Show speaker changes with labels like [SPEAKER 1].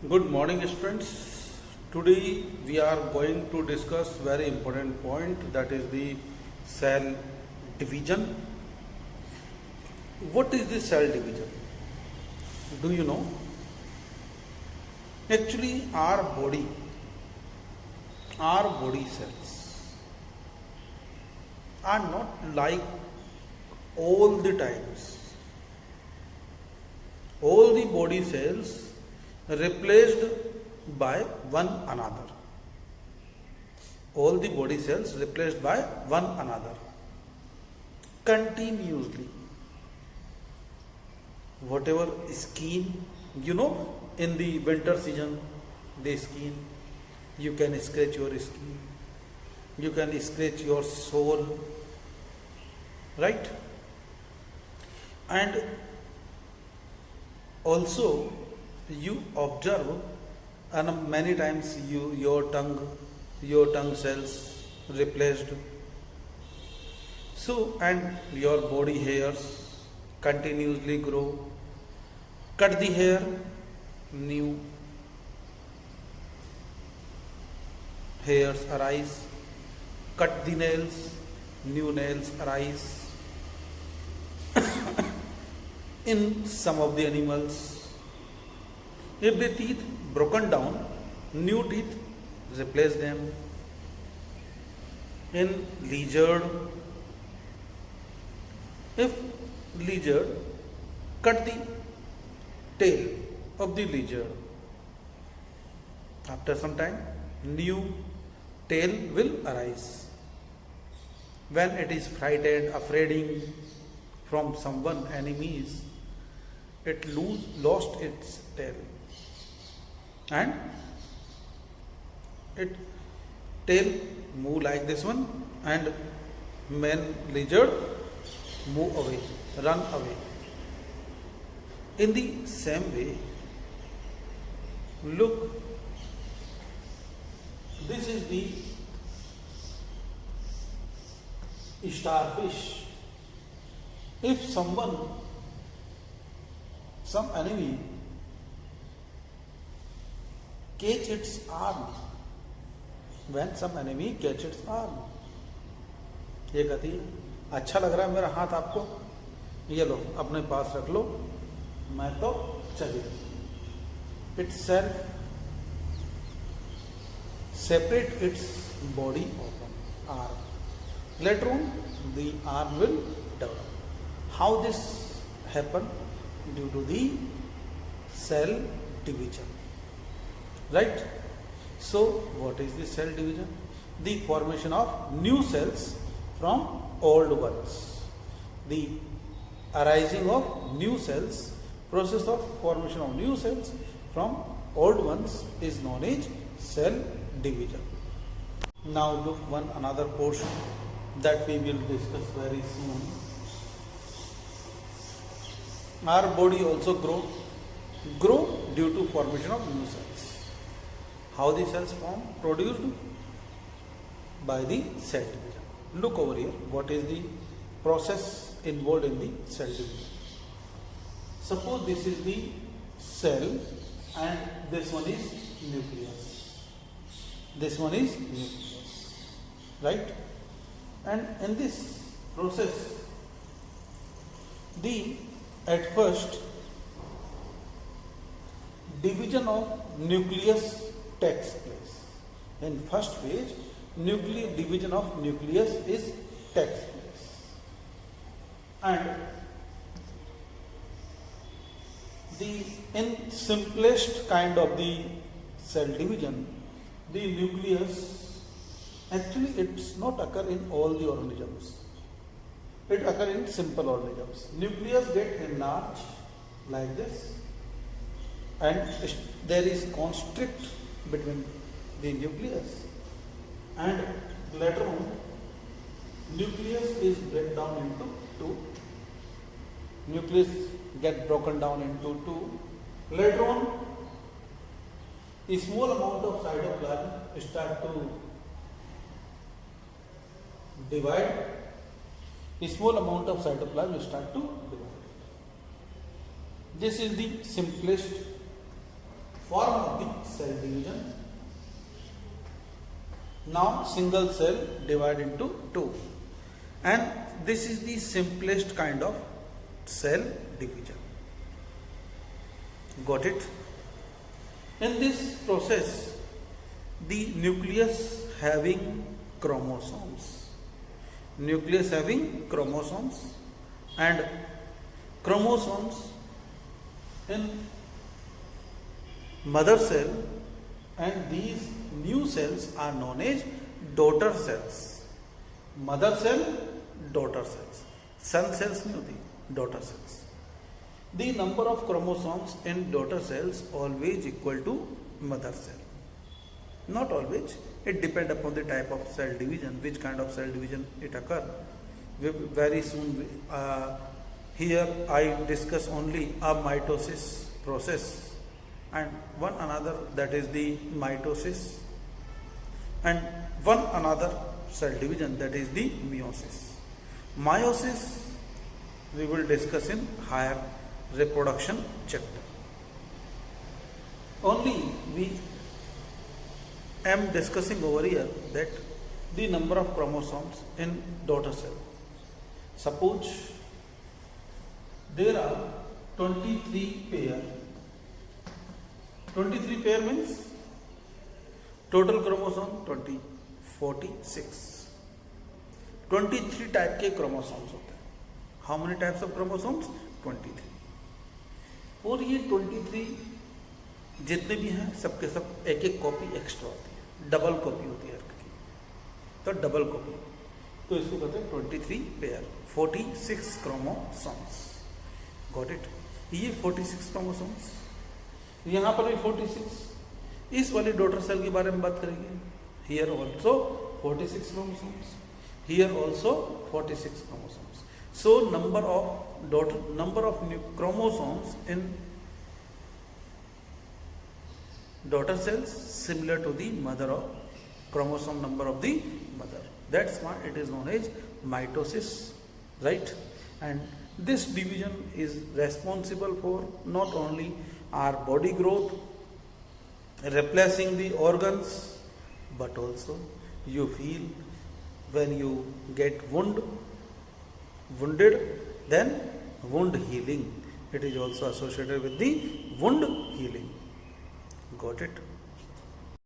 [SPEAKER 1] Good morning, students. Today we are going to discuss very important point, that is the cell division. What is the cell division? Do you know? Actually, our body cells are not like all the times. All the body cells replaced by one another. All the body cells replaced by one another continuously. Whatever skin, in the winter season, the skin, you can scratch your skin, you can scratch your soul, right? And also you observe, and many times your tongue cells replaced. So, and your body hairs continuously grow. Cut the hair, new hairs arise. Cut the nails, new nails arise. In some of the animals, if the teeth broken down, new teeth replace them. In lizard, if lizard cut the tail of the lizard, after some time new tail will arise. When it is frightened, afraid from someone, enemies, it lost its tail, and it tail move like this one, and when lizard move away, run away. In the same way, look, this is the starfish. If some enemy catch its arm, when some enemy catch its arm, ये कहती है अच्छा लग रहा है मेरा हाथ आपको, ये लो अपने पास रख लो, मैं तो चली. Itself separate its body organ, arm. Later on the arm will develop. How this happen? Due to the cell division, right? So what is the cell division? The formation of new cells from old ones. The arising of new cells, process of formation of new cells from old ones is known as cell division. Now look one another portion that we will discuss very soon. Our body also grow due to formation of new cells. How the cells form? Produced by the cell division. Look over here, what is the process involved in the cell division? Suppose this is the cell and this one is nucleus. This one is nucleus, right? And in this process, at first division of nucleus takes place. In first phase, division of nucleus takes place, and in simplest kind of the cell division, the nucleus actually it's not occur in all the organisms. It occurs in simple organisms. Nucleus get enlarged like this, and there is constrict between the nucleus, and later on nucleus is break down into two. Nucleus get broken down into two. Later on, a small amount of cytoplasm start to divide. A small amount of cytoplasm start to divide. This is the simplest form of cell division. Now single cell divide into two, and this is the simplest kind of cell division. Got it? In this process, the nucleus having chromosomes, and chromosomes in mother cell, and these new cells are known as daughter cells. Mother cell, daughter cells. Son cells नहीं होती, daughter cells. The number of chromosomes in daughter cells always equal to mother cell. Not always. It depends upon the type of cell division, which kind of cell division it occurs. Very soon, here I discuss only a mitosis process, and one another, that is the mitosis, and one another cell division, that is the meiosis. Meiosis we will discuss in higher reproduction chapter. Only we am discussing over here that the number of chromosomes in daughter cell. Suppose there are 23 pair. 23 pair means total chromosome 20, 46. 23 type के chromosomes होते हैं. How many types of chromosomes? 23. और ये 23 जितने भी हैं सबके सब एक एक कॉपी एक्स्ट्रा होती है, डबल कॉपी होती है हर की. तो डबल कॉपी, तो इसको कहते हैं 23 पेयर, 46 क्रोमोसोम्स. Got it? ये 46 क्रोमोसोम्स, यहाँ पर भी 46. इस वाली डॉटर सेल के बारे में बात करेंगे. Here also 46 chromosomes. Here also 46 chromosomes. So number of new chromosomes in daughter cells similar to the mother of chromosome number of the mother. That's why it is known as mitosis, right? And this division is responsible for not only our body growth, replacing the organs, but also you feel when you get wounded, then wound healing. It is also associated with the wound healing. Got it?